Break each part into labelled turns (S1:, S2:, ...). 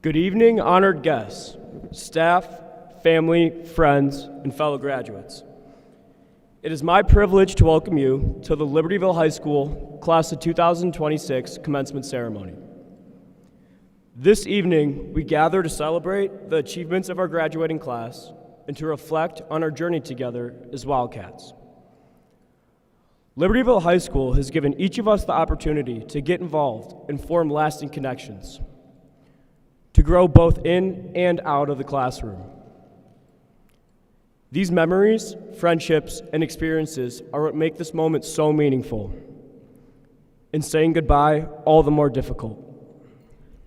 S1: Good evening, honored guests, staff, family, friends, and fellow graduates. It is my privilege to welcome you to the Libertyville High School Class of 2026 commencement ceremony. This evening, we gather to celebrate the achievements of our graduating class and to reflect on our journey together as Wildcats. Libertyville High School has given each of us the opportunity to get involved and form lasting connections, to grow both in and out of the classroom. These memories, friendships, and experiences are what make this moment so meaningful, and saying goodbye all the more difficult.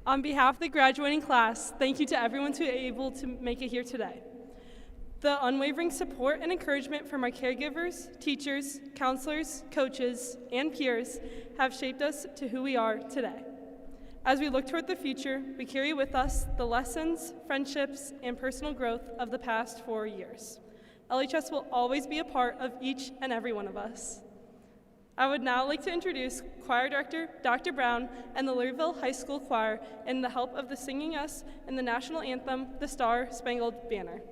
S2: On behalf of the graduating class, thank you to everyone who was able to make it here today. The unwavering support and encouragement from our caregivers, teachers, counselors, coaches, and peers have shaped us to who we are today. As we look toward the future, we carry with us the lessons, friendships, and personal growth of the past 4 years. LHS will always be a part of each and every one of us. I would now like to introduce Choir Director Dr. Brown and the Libertyville High School Choir in the help of the singing us in the national anthem, the Star Spangled Banner.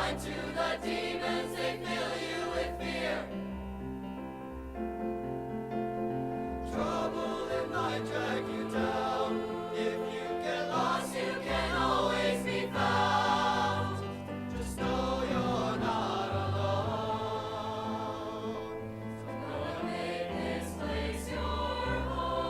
S3: blind to the demons, they fill you with fear. Trouble it might drag you down. If you get lost, you can always be found. Just know you're not alone. So Lord, make this place your home.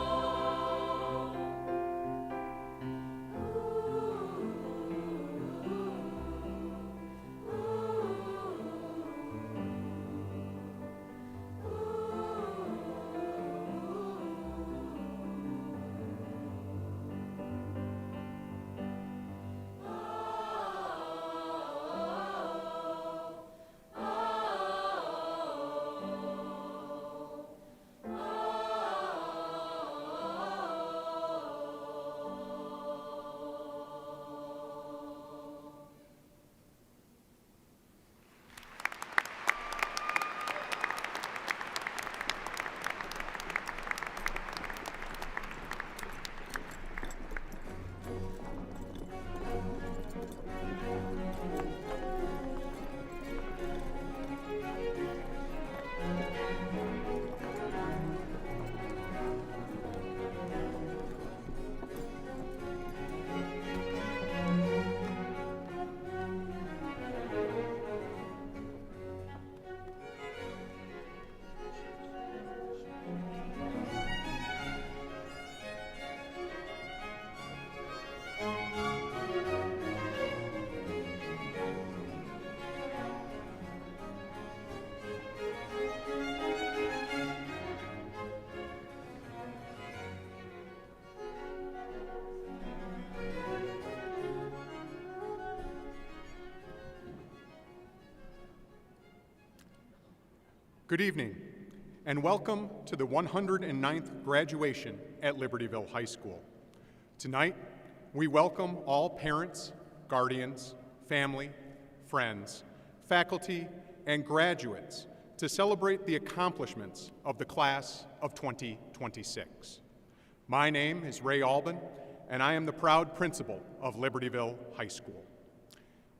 S4: Good evening, and welcome to the 109th graduation at Libertyville High School. Tonight, we welcome all parents, guardians, family, friends, faculty, and graduates to celebrate the accomplishments of the class of 2026. My name is Ray Albin, and I am the proud principal of Libertyville High School.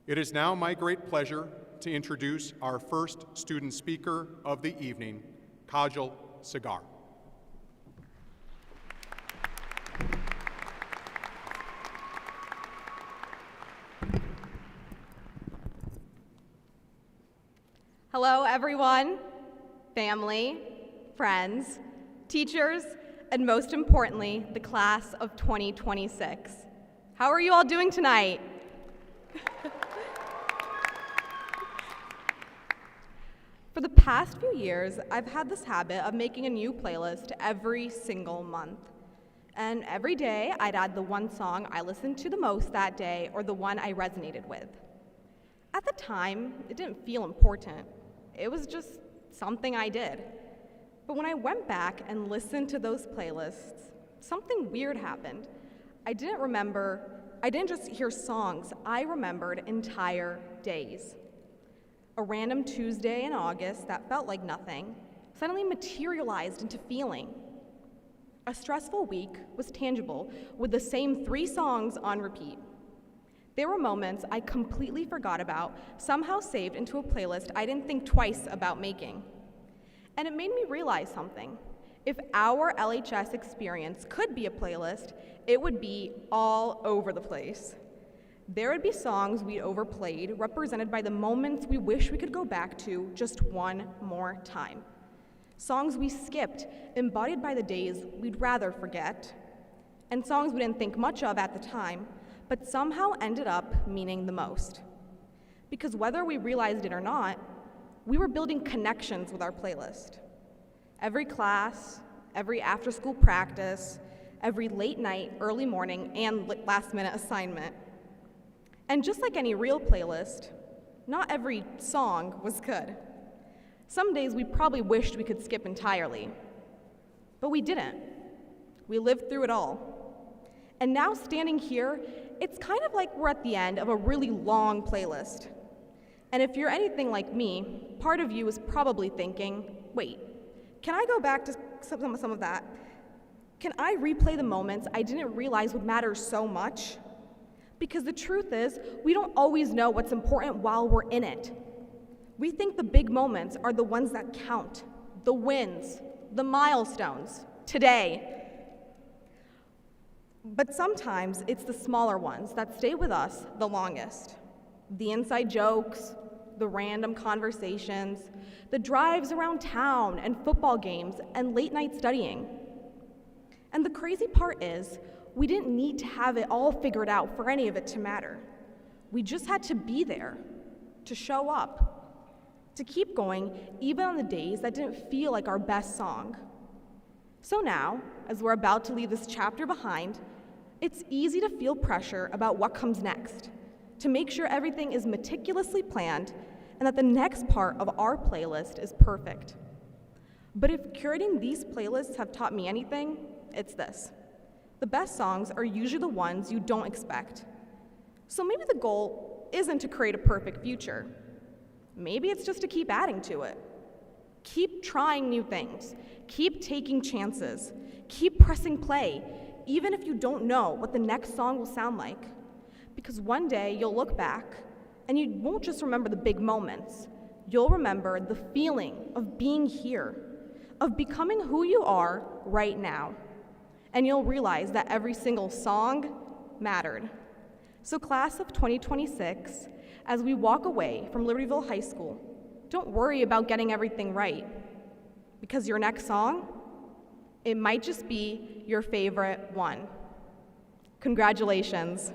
S4: It is now my great pleasure to introduce our first student speaker of the evening, Kajal Sagar.
S5: Hello, everyone, family, friends, teachers, and most importantly, the class of 2026. How are you all doing tonight? For the past few years, I've had this habit of making a new playlist every single month. And every day, I'd add the one song I listened to the most that day or the one I resonated with. At the time, it didn't feel important. It was just something I did. But when I went back and listened to those playlists, something weird happened. I didn't just hear songs, I remembered entire days. A random Tuesday in August that felt like nothing suddenly materialized into feeling. A stressful week was tangible with the same 3 songs on repeat. There were moments I completely forgot about, somehow saved into a playlist I didn't think twice about making. And it made me realize something. If our LHS experience could be a playlist, it would be all over the place. There would be songs we'd overplayed, represented by the moments we wish we could go back to just one more time. Songs we skipped, embodied by the days we'd rather forget. And songs we didn't think much of at the time, but somehow ended up meaning the most. Because whether we realized it or not, we were building connections with our playlist. Every class, every after-school practice, every late night, early morning, and last-minute assignment. And just like any real playlist, not every song was good. Some days we probably wished we could skip entirely, but we didn't. We lived through it all. And now standing here, it's kind of like we're at the end of a really long playlist. And if you're anything like me, part of you is probably thinking, wait, can I go back to some of that? Can I replay the moments I didn't realize would matter so much? Because the truth is, we don't always know what's important while we're in it. We think the big moments are the ones that count, the wins, the milestones, today. But sometimes it's the smaller ones that stay with us the longest. The inside jokes, the random conversations, the drives around town and football games and late night studying. And the crazy part is, we didn't need to have it all figured out for any of it to matter. We just had to be there, to show up, to keep going even on the days that didn't feel like our best song. So now, as we're about to leave this chapter behind, it's easy to feel pressure about what comes next, to make sure everything is meticulously planned and that the next part of our playlist is perfect. But if curating these playlists have taught me anything, it's this. The best songs are usually the ones you don't expect. So maybe the goal isn't to create a perfect future. Maybe it's just to keep adding to it. Keep trying new things. Keep taking chances. Keep pressing play, even if you don't know what the next song will sound like. Because one day you'll look back and you won't just remember the big moments. You'll remember the feeling of being here, of becoming who you are right now. And you'll realize that every single song mattered. So class of 2026, as we walk away from Libertyville High School, don't worry about getting everything right, because your next song, it might just be your favorite one. Congratulations.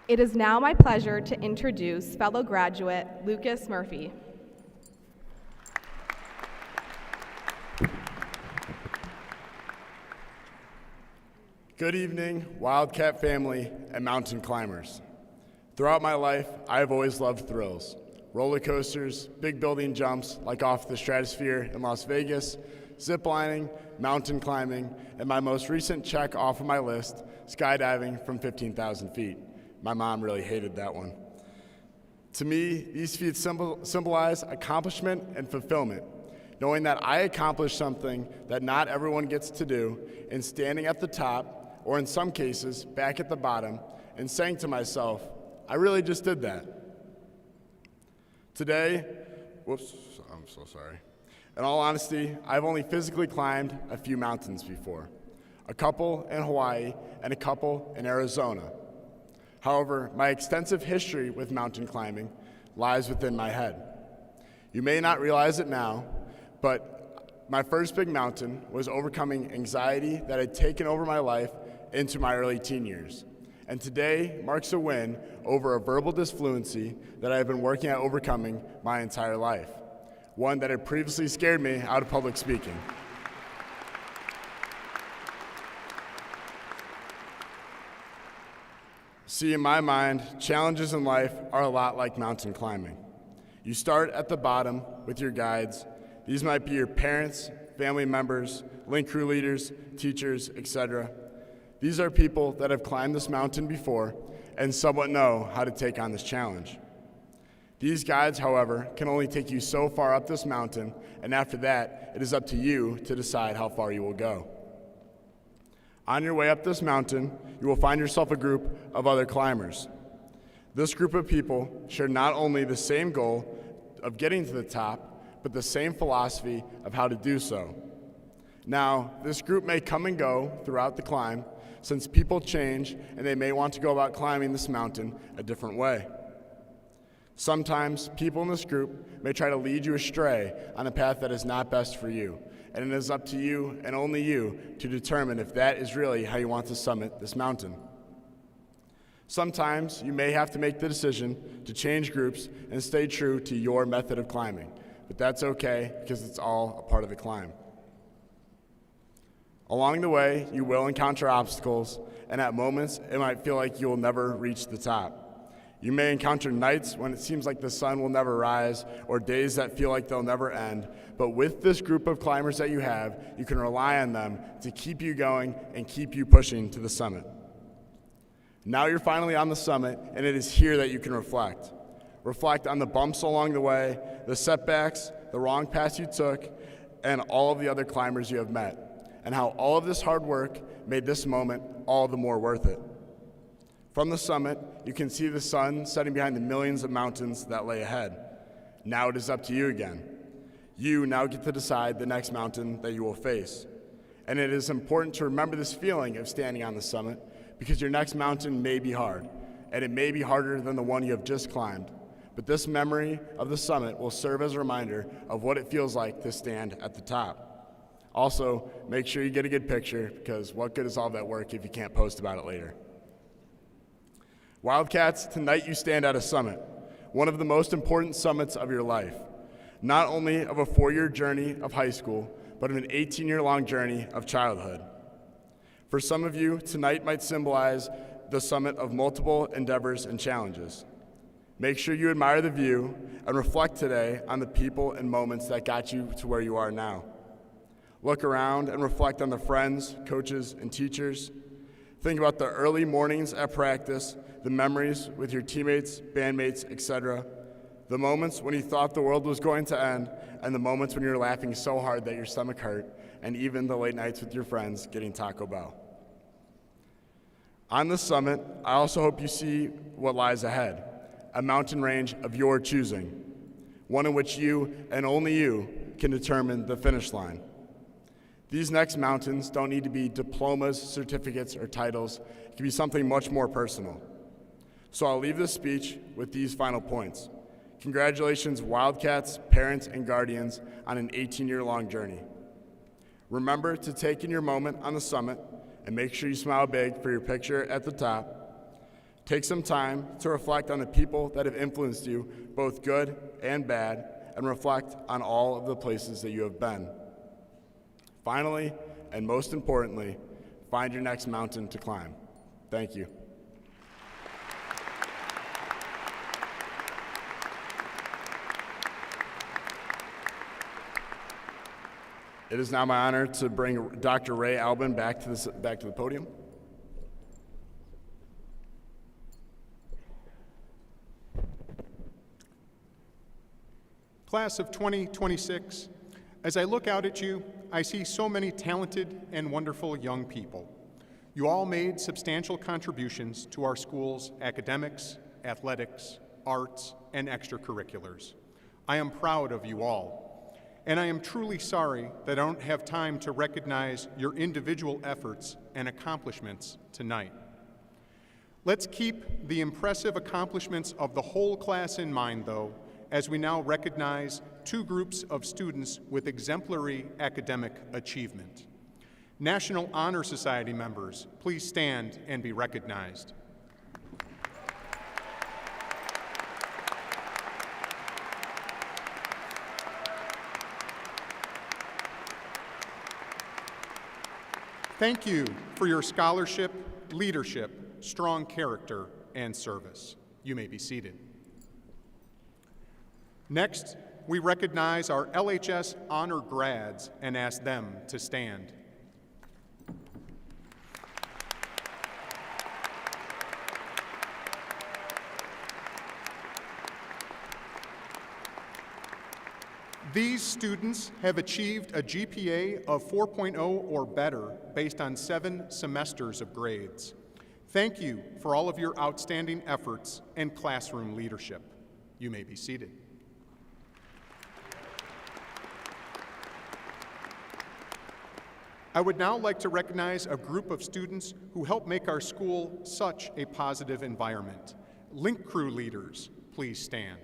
S5: It is now my pleasure to introduce fellow graduate Lucas Murphy.
S6: Good evening, Wildcat family and mountain climbers. Throughout my life, I have always loved thrills. Roller coasters, big building jumps like off the stratosphere in Las Vegas, zip lining, mountain climbing, and my most recent check off of my list, skydiving from 15,000 feet. My mom really hated that one. To me, these feats symbolize accomplishment and fulfillment, knowing that I accomplished something that not everyone gets to do, and standing at the top, or in some cases, back at the bottom, and saying to myself, I really just did that. Today, I'm so sorry. In all honesty, I've only physically climbed a few mountains before, a couple in Hawaii and a couple in Arizona. However, my extensive history with mountain climbing lies within my head. You may not realize it now, but my first big mountain was overcoming anxiety that had taken over my life into my early teen years. And today marks a win over a verbal disfluency that I have been working at overcoming my entire life, one that had previously scared me out of public speaking. See, in my mind, challenges in life are a lot like mountain climbing. You start at the bottom with your guides. These might be your parents, family members, link crew leaders, teachers, etc. These are people that have climbed this mountain before and somewhat know how to take on this challenge. These guides, however, can only take you so far up this mountain, and after that, it is up to you to decide how far you will go. On your way up this mountain, you will find yourself a group of other climbers. This group of people share not only the same goal of getting to the top, but the same philosophy of how to do so. Now, this group may come and go throughout the climb, since people change and they may want to go about climbing this mountain a different way. Sometimes people in this group may try to lead you astray on a path that is not best for you, and it is up to you and only you to determine if that is really how you want to summit this mountain. Sometimes you may have to make the decision to change groups and stay true to your method of climbing, but that's okay because it's all a part of the climb. Along the way, you will encounter obstacles, and at moments, it might feel like you will never reach the top. You may encounter nights when it seems like the sun will never rise, or days that feel like they'll never end, but with this group of climbers that you have, you can rely on them to keep you going and keep you pushing to the summit. Now you're finally on the summit, and it is here that you can reflect. Reflect on the bumps along the way, the setbacks, the wrong paths you took, and all of the other climbers you have met, and how all of this hard work made this moment all the more worth it. From the summit, you can see the sun setting behind the millions of mountains that lay ahead. Now it is up to you again. You now get to decide the next mountain that you will face. And it is important to remember this feeling of standing on the summit because your next mountain may be hard, and it may be harder than the one you have just climbed. But this memory of the summit will serve as a reminder of what it feels like to stand at the top. Also, make sure you get a good picture because what good is all that work if you can't post about it later? Wildcats, tonight you stand at a summit, one of the most important summits of your life, not only of a 4-year journey of high school, but of an 18-year-long journey of childhood. For some of you, tonight might symbolize the summit of multiple endeavors and challenges. Make sure you admire the view and reflect today on the people and moments that got you to where you are now. Look around and reflect on the friends, coaches, and teachers. Think about the early mornings at practice, the memories with your teammates, bandmates, etc., the moments when you thought the world was going to end, and the moments when you were laughing so hard that your stomach hurt, and even the late nights with your friends getting Taco Bell. On the summit, I also hope you see what lies ahead. A mountain range of your choosing, one in which you and only you can determine the finish line. These next mountains don't need to be diplomas, certificates, or titles. It can be something much more personal. So I'll leave this speech with these final points. Congratulations, Wildcats, parents, and guardians on an 18-year-long journey. Remember to take in your moment on the summit and make sure you smile big for your picture at the top. Take some time to reflect on the people that have influenced you, both good and bad, and reflect on all of the places that you have been. Finally, and most importantly, find your next mountain to climb. Thank you. It is now my honor to bring Dr. Ray Albin back to the podium.
S4: Class of 2026, as I look out at you, I see so many talented and wonderful young people. You all made substantial contributions to our school's academics, athletics, arts, and extracurriculars. I am proud of you all, and I am truly sorry that I don't have time to recognize your individual efforts and accomplishments tonight. Let's keep the impressive accomplishments of the whole class in mind, though, as we now recognize 2 groups of students with exemplary academic achievement. National Honor Society members, please stand and be recognized. Thank you for your scholarship, leadership, strong character, and service. You may be seated. Next, we recognize our LHS honor grads and ask them to stand. These students have achieved a GPA of 4.0 or better based on 7 semesters of grades. Thank you for all of your outstanding efforts and classroom leadership. You may be seated. I would now like to recognize a group of students who help make our school such a positive environment. Link crew leaders, please stand.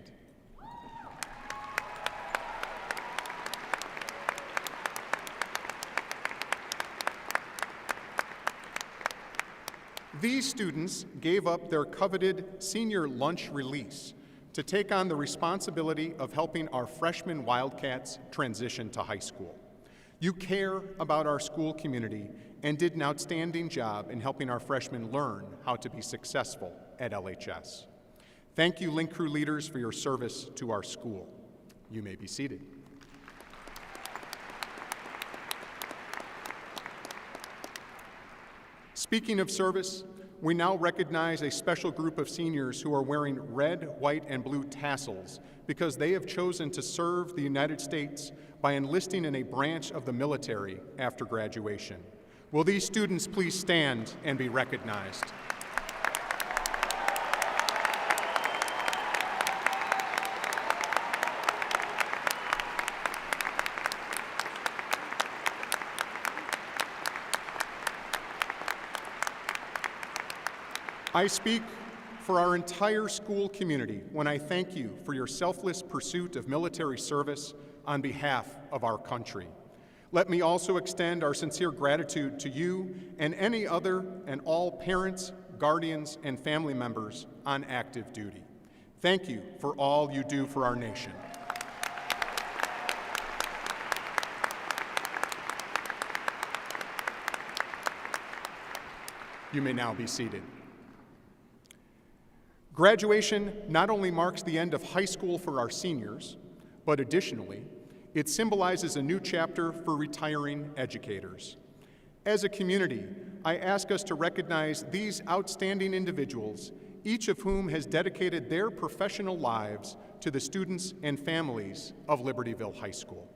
S4: These students gave up their coveted senior lunch release to take on the responsibility of helping our freshman Wildcats transition to high school. You care about our school community and did an outstanding job in helping our freshmen learn how to be successful at LHS. Thank you, Link Crew leaders, for your service to our school. You may be seated. Speaking of service, we now recognize a special group of seniors who are wearing red, white, and blue tassels because they have chosen to serve the United States by enlisting in a branch of the military after graduation. Will these students please stand and be recognized? I speak for our entire school community when I thank you for your selfless pursuit of military service on behalf of our country. Let me also extend our sincere gratitude to you and any other and all parents, guardians, and family members on active duty. Thank you for all you do for our nation. You may now be seated. Graduation not only marks the end of high school for our seniors, but additionally, it symbolizes a new chapter for retiring educators. As a community, I ask us to recognize these outstanding individuals, each of whom has dedicated their professional lives to the students and families of Libertyville High School.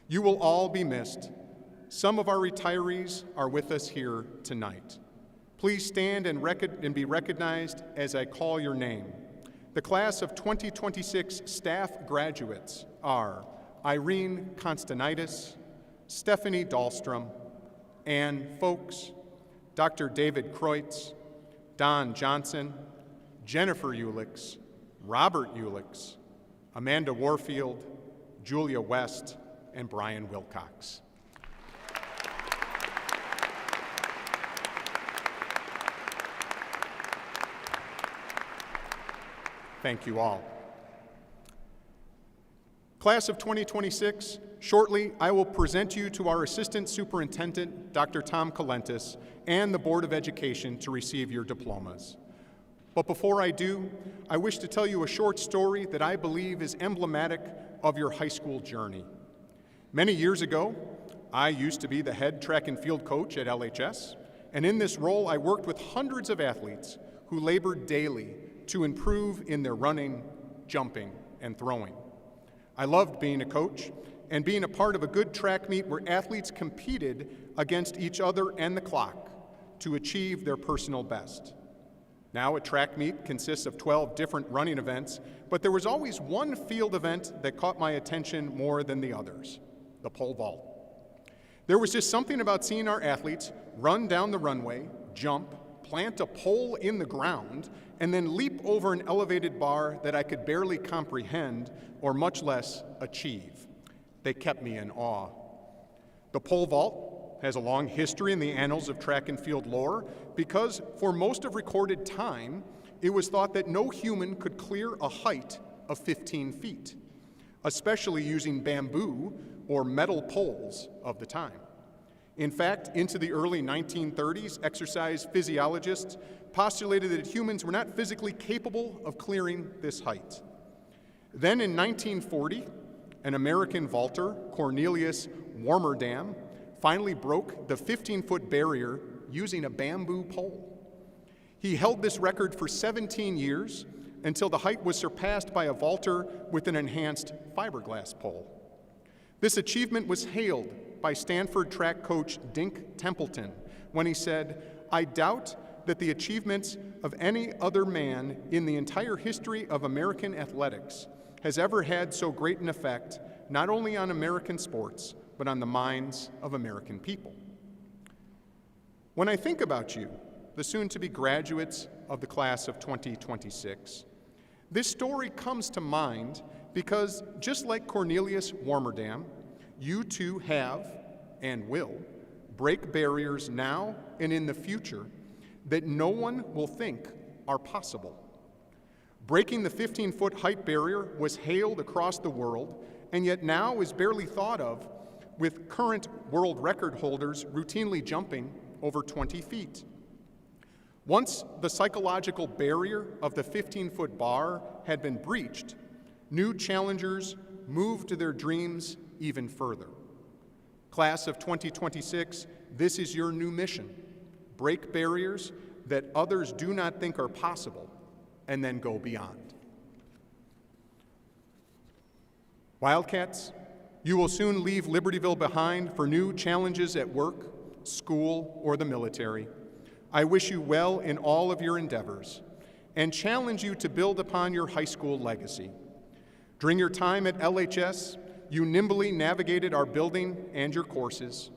S4: You will all be missed. Some of our retirees are with us here tonight. Please stand and be recognized as I call your name. The class of 2026 staff graduates are Irene Constantinides, Stephanie Dahlstrom, Ann Folks, Dr. David Kreutz, Don Johnson, Jennifer Ulix, Robert Ulix, Amanda Warfield, Julia West, and Brian Wilcox. Thank you all. Class of 2026, shortly I will present you to our Assistant Superintendent, Dr. Tom Kalentis, and the Board of Education to receive your diplomas. But before I do, I wish to tell you a short story that I believe is emblematic of your high school journey. Many years ago, I used to be the head track and field coach at LHS, and in this role I worked with hundreds of athletes who labored daily to improve in their running, jumping, and throwing. I loved being a coach and being a part of a good track meet where athletes competed against each other and the clock to achieve their personal best. Now a track meet consists of 12 different running events, but there was always one field event that caught my attention more than the others, the pole vault. There was just something about seeing our athletes run down the runway, jump, plant a pole in the ground, and then leap over an elevated bar that I could barely comprehend or much less achieve. They kept me in awe. The pole vault has a long history in the annals of track and field lore because for most of recorded time, it was thought that no human could clear a height of 15 feet, especially using bamboo or metal poles of the time. In fact, into the early 1930s, exercise physiologists postulated that humans were not physically capable of clearing this height. Then in 1940, an American vaulter, Cornelius Warmerdam, finally broke the 15-foot barrier using a bamboo pole. He held this record for 17 years until the height was surpassed by a vaulter with an enhanced fiberglass pole. This achievement was hailed by Stanford track coach Dink Templeton when he said, "I doubt that the achievements of any other man in the entire history of American athletics has ever had so great an effect, not only on American sports, but on the minds of American people." When I think about you, the soon-to-be graduates of the class of 2026, this story comes to mind because just like Cornelius Warmerdam, you too have and will break barriers now and in the future that no one will think are possible. Breaking the 15-foot height barrier was hailed across the world and yet now is barely thought of, with current world record holders routinely jumping over 20 feet. Once the psychological barrier of the 15-foot bar had been breached, new challengers moved their dreams even further. Class of 2026, this is your new mission. Break barriers that others do not think are possible, and then go beyond. Wildcats, you will soon leave Libertyville behind for new challenges at work, school, or the military. I wish you well in all of your endeavors and challenge you to build upon your high school legacy. During your time at LHS, you nimbly navigated our building and your courses.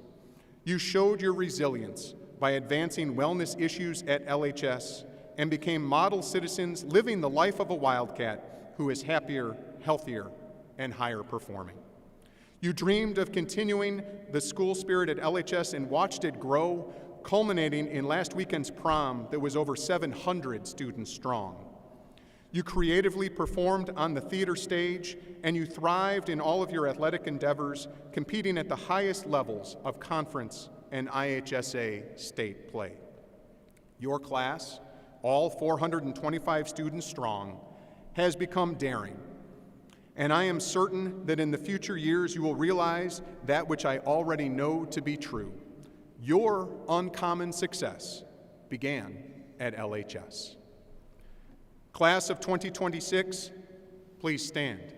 S4: You showed your resilience by advancing wellness issues at LHS and became model citizens living the life of a Wildcat who is happier, healthier, and higher performing. You dreamed of continuing the school spirit at LHS and watched it grow, culminating in last weekend's prom that was over 700 students strong. You creatively performed on the theater stage, and you thrived in all of your athletic endeavors, competing at the highest levels of conference and IHSA state play. Your class, all 425 students strong, has become daring, and I am certain that in the future years you will realize that which I already know to be true. Your uncommon success began at LHS. Class of 2026, please stand.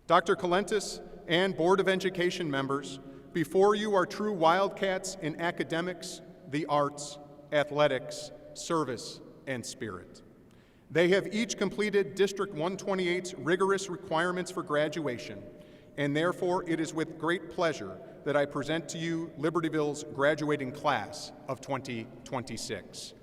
S4: Dr. Colentis and Board of Education members, before you are true Wildcats in academics, the arts, athletics, service, and spirit. They have each completed District 128's rigorous requirements for graduation, and therefore it is with great pleasure that I present to you Libertyville's graduating class of 2026.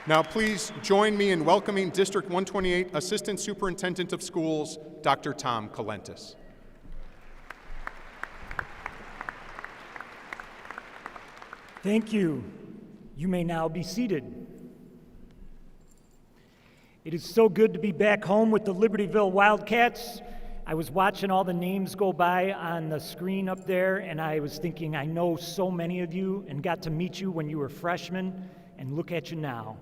S4: Now please join me in welcoming District 128 Assistant Superintendent of Schools, Dr. Tom Colentis.
S7: Thank you. You may now be seated. It is so good to be back home with the Libertyville Wildcats. I was watching all the names go by on the screen up there, and I was thinking, I know so many of you and got to meet you when you were freshmen, and look at you now,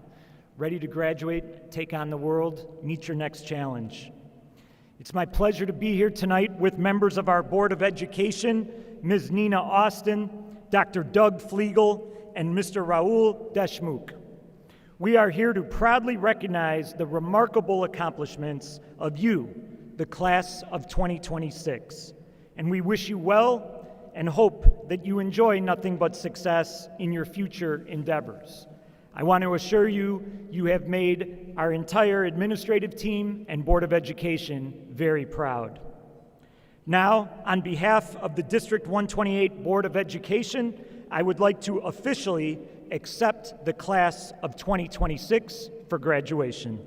S7: ready to graduate, take on the world, meet your next challenge. It's my pleasure to be here tonight with members of our Board of Education, Ms. Nina Austin, Dr. Doug Flegel, and Mr. Raul Deshmukh. We are here to proudly recognize the remarkable accomplishments of you, the class of 2026. And we wish you well and hope that you enjoy nothing but success in your future endeavors. I want to assure you, you have made our entire administrative team and Board of Education very proud. Now, on behalf of the District 128 Board of Education, I would like to officially accept the class of 2026 for graduation.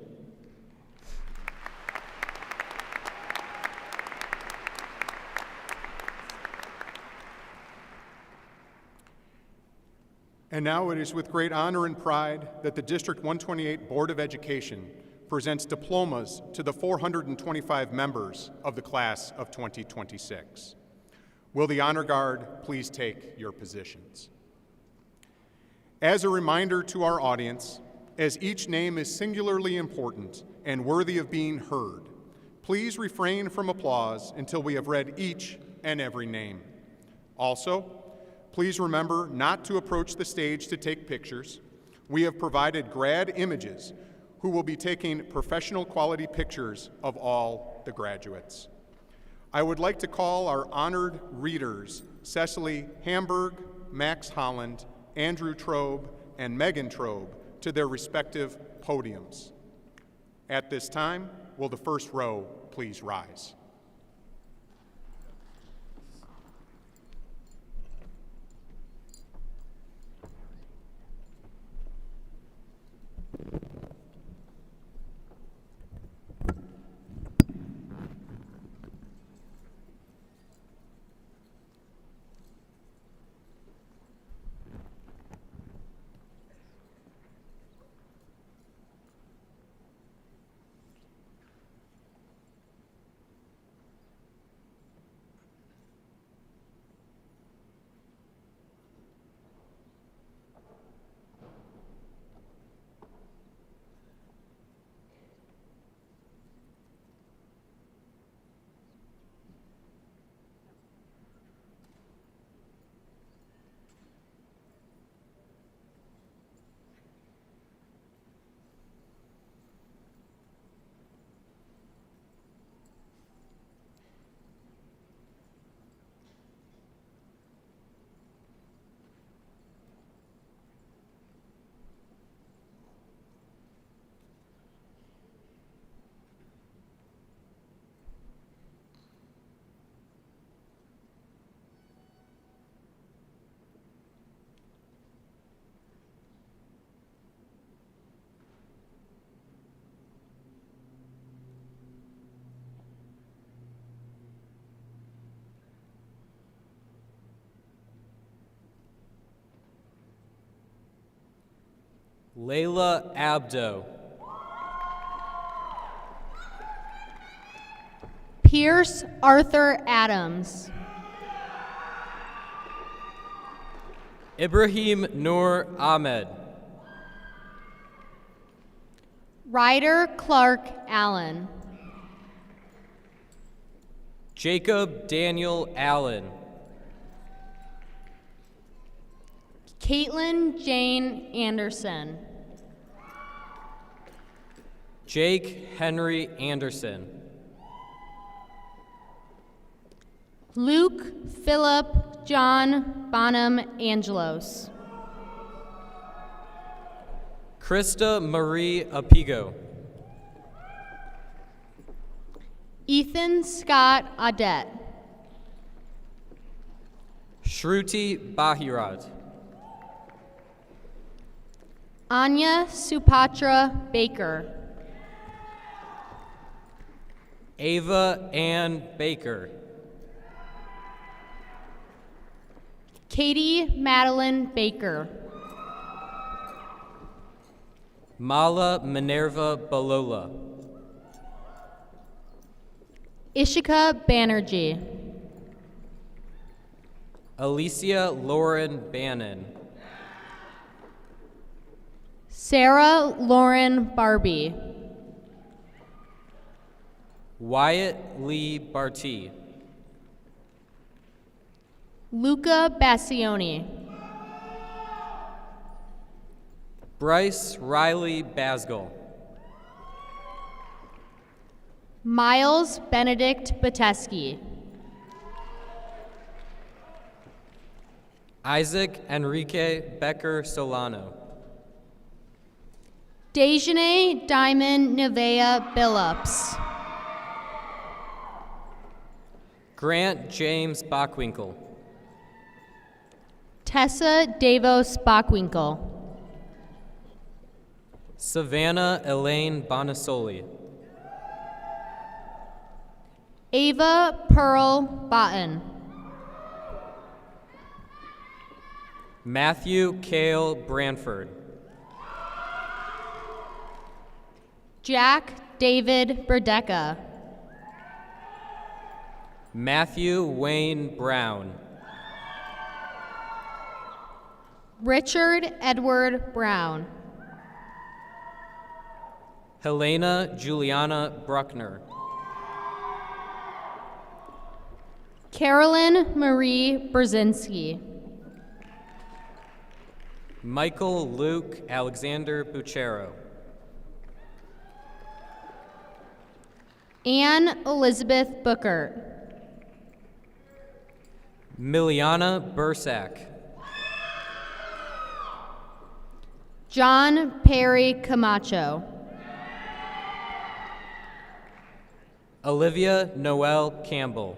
S4: And now it is with great honor and pride that the District 128 Board of Education presents diplomas to the 425 members of the class of 2026. Will the Honor Guard please take your positions? As a reminder to our audience, as each name is singularly important and worthy of being heard, please refrain from applause until we have read each and every name. Also, please remember not to approach the stage to take pictures. We have provided grad images who will be taking professional quality pictures of all the graduates. I would like to call our honored readers, Cecily Hamburg, Max Holland, Andrew Trobe, and Megan Trobe, to their respective podiums. At this time, will the first row please rise?
S8: Layla Abdo.
S9: Pierce Arthur Adams.
S8: Ibrahim Noor Ahmed.
S9: Ryder Clark Allen.
S8: Jacob Daniel Allen.
S9: Caitlin Jane Anderson.
S8: Jake Henry Anderson.
S9: Luke Philip John Bonham Angelos.
S8: Krista Marie Apigo.
S9: Ethan Scott Audette.
S8: Shruti Bahirat.
S9: Anya Supatra Baker.
S8: Ava Ann Baker.
S9: Katie Madeline Baker.
S8: Mala Minerva Balola.
S9: Ishika Banerjee.
S8: Alicia Lauren Bannon.
S9: Sarah Lauren Barbie.
S8: Wyatt Lee Barty.
S9: Luca Bassioni.
S8: Bryce Riley Basgall.
S9: Miles Benedict Bateski.
S8: Isaac Enrique Becker Solano.
S9: Dejane Diamond Nevea Billups.
S8: Grant James Bockwinkel.
S9: Tessa Davos Bockwinkel.
S8: Savannah Elaine Bonasoli.
S9: Ava Pearl Botten.
S8: Matthew Cale Branford.
S9: Jack David Berdecka.
S8: Matthew Wayne Brown.
S9: Richard Edward Brown.
S8: Helena Juliana Bruckner.
S9: Carolyn Marie Brzezinski.
S8: Michael Luke Alexander Buchero.
S9: Anne Elizabeth Booker.
S8: Miliana Bursack.
S9: John Perry Camacho.
S8: Olivia Noel Campbell.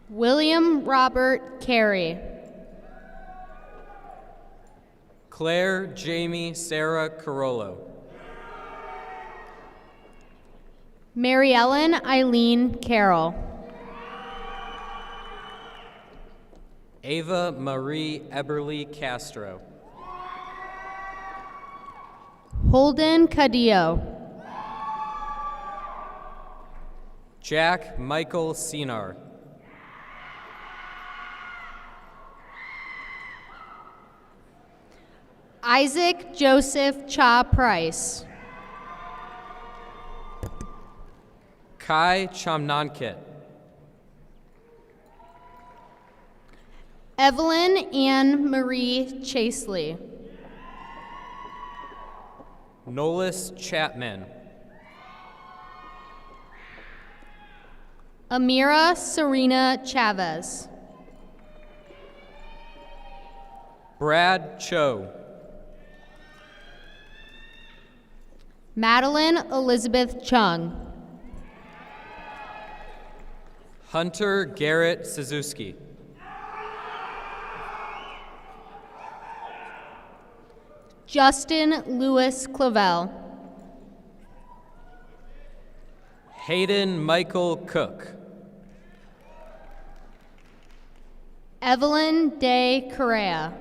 S9: William Robert Carey.
S8: Claire Jamie Sarah Carollo.
S9: Mary Ellen Eileen Carroll.
S8: Ava Marie Eberly Castro.
S9: Holden Cadillo.
S8: Jack Michael Sinar.
S9: Isaac Joseph Cha Price.
S8: Kai Chamnankit.
S9: Evelyn Ann Marie Chaseley.
S8: Nolis Chapman.
S9: Amira Serena Chavez.
S8: Brad Cho.
S9: Madeline Elizabeth Chung.
S8: Hunter Garrett Suzuki.
S9: Justin Lewis Clavel.
S8: Hayden Michael Cook.
S9: Evelyn Day Correa.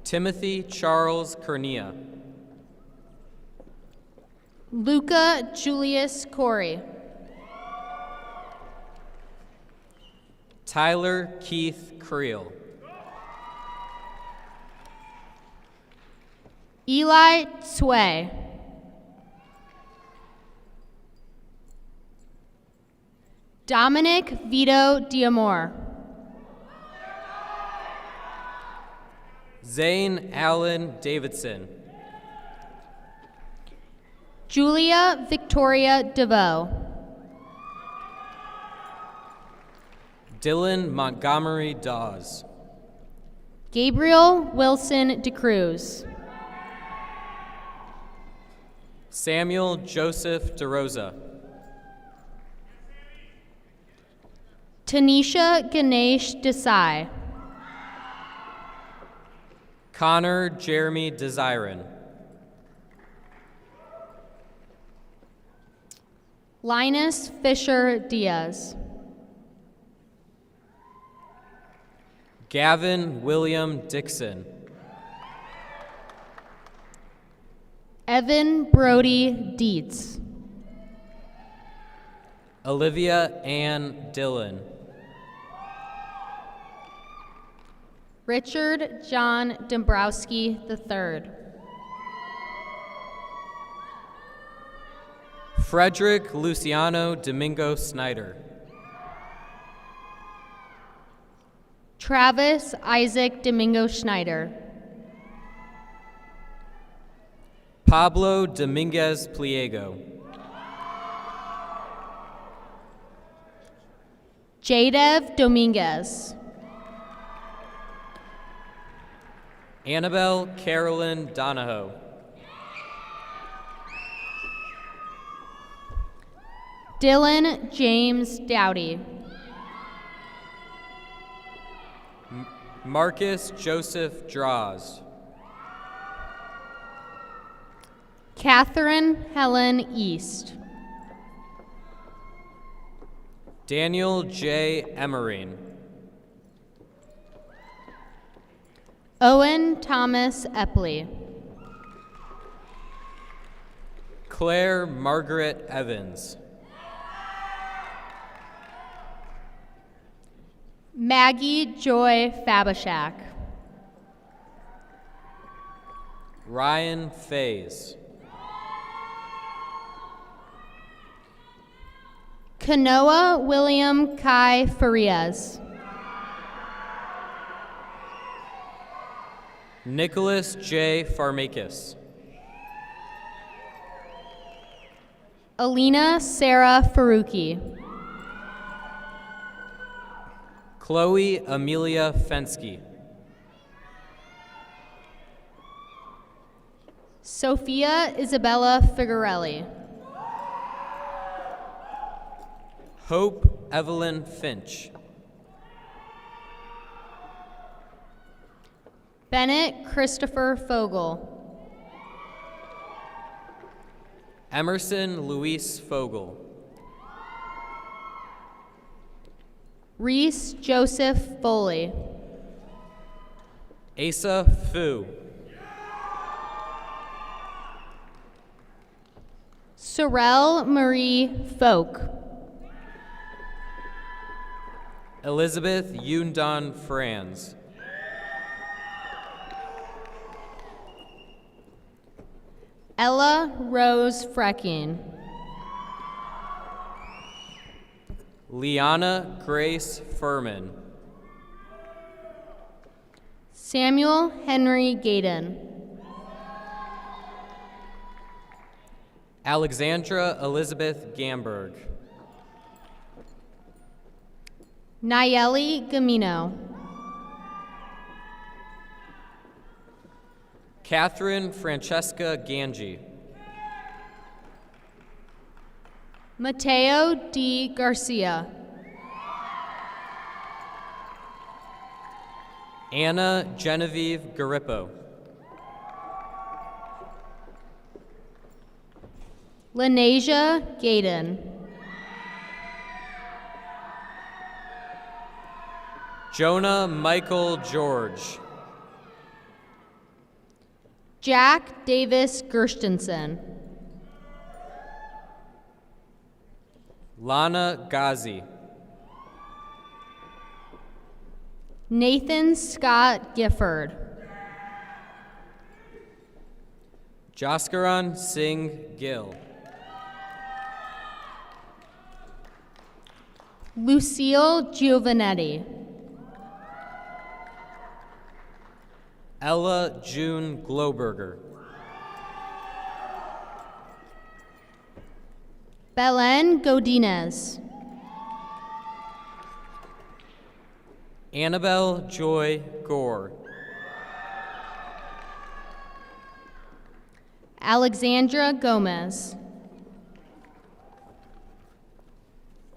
S8: Timothy Charles Cornea.
S9: Luca Julius Corey.
S8: Tyler Keith Creel.
S9: Eli Tsui. Dominic Vito Diamore.
S8: Zane Allen Davidson.
S9: Julia Victoria DeVoe.
S8: Dylan Montgomery Dawes.
S9: Gabriel Wilson DeCruz.
S8: Samuel Joseph DeRosa.
S9: Tanisha Ganesh Desai.
S8: Connor Jeremy Desiren.
S9: Linus Fisher Diaz.
S8: Gavin William Dixon.
S9: Evan Brody Dietz.
S8: Olivia Ann Dillon.
S9: Richard John Dombrowski III.
S8: Frederick Luciano Domingo Snyder.
S9: Travis Isaac Domingo Schneider.
S8: Pablo Dominguez Pliego.
S9: Jadev Dominguez.
S8: Annabelle Carolyn Donahoe.
S9: Dylan James Dowdy.
S8: Marcus Joseph Draws.
S9: Catherine Helen East.
S8: Daniel J. Emerine.
S9: Owen Thomas Epley.
S8: Claire Margaret Evans.
S9: Maggie Joy Fabishak.
S8: Ryan Fays.
S9: Kanoa William Kai Farias.
S8: Nicholas J. Farmakis.
S9: Alina Sarah Faruqi.
S8: Chloe Amelia Fensky.
S9: Sophia Isabella Figarelli.
S8: Hope Evelyn Finch.
S9: Bennett Christopher Fogel.
S8: Emerson Luis Fogel.
S9: Reese Joseph Foley.
S8: Asa Fu.
S9: Sorel Marie Folk.
S8: Elizabeth Yundon Franz.
S9: Ella Rose Frecking.
S8: Liana Grace Furman.
S9: Samuel Henry Gaydon.
S8: Alexandra Elizabeth Gamberg.
S9: Nayeli Gamino.
S8: Catherine Francesca Ganji.
S9: Mateo D. Garcia.
S8: Anna Genevieve Garippo.
S9: Lanasia Gaydon.
S8: Jonah Michael George.
S9: Jack Davis Gerstensen.
S8: Lana Ghazi.
S9: Nathan Scott Gifford.
S8: Jaskaran Singh Gill.
S9: Lucille Giovanetti.
S8: Ella June Globerger.
S9: Belen Godinez.
S8: Annabelle Joy Gore.
S9: Alexandra Gomez.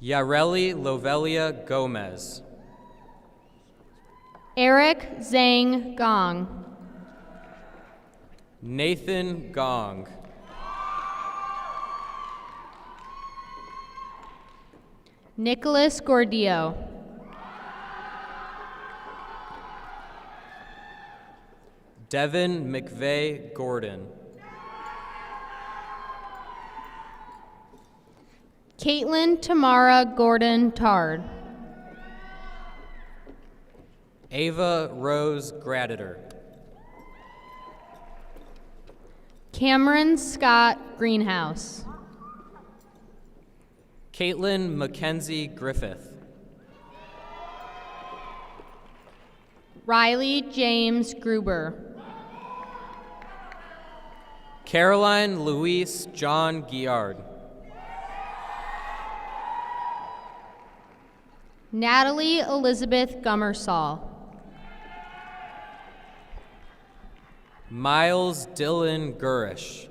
S8: Yareli Lovelia Gomez.
S9: Eric Zhang Gong.
S8: Nathan Gong.
S9: Nicholas Gordillo.
S8: Devin McVeigh Gordon.
S9: Caitlin Tamara Gordon Tard.
S8: Ava Rose Graditer.
S9: Cameron Scott Greenhouse.
S8: Caitlin Mackenzie Griffith.
S9: Riley James Gruber.
S8: Caroline Louise John Guillard.
S9: Natalie Elizabeth Gummersall.
S8: Miles Dylan Gurish.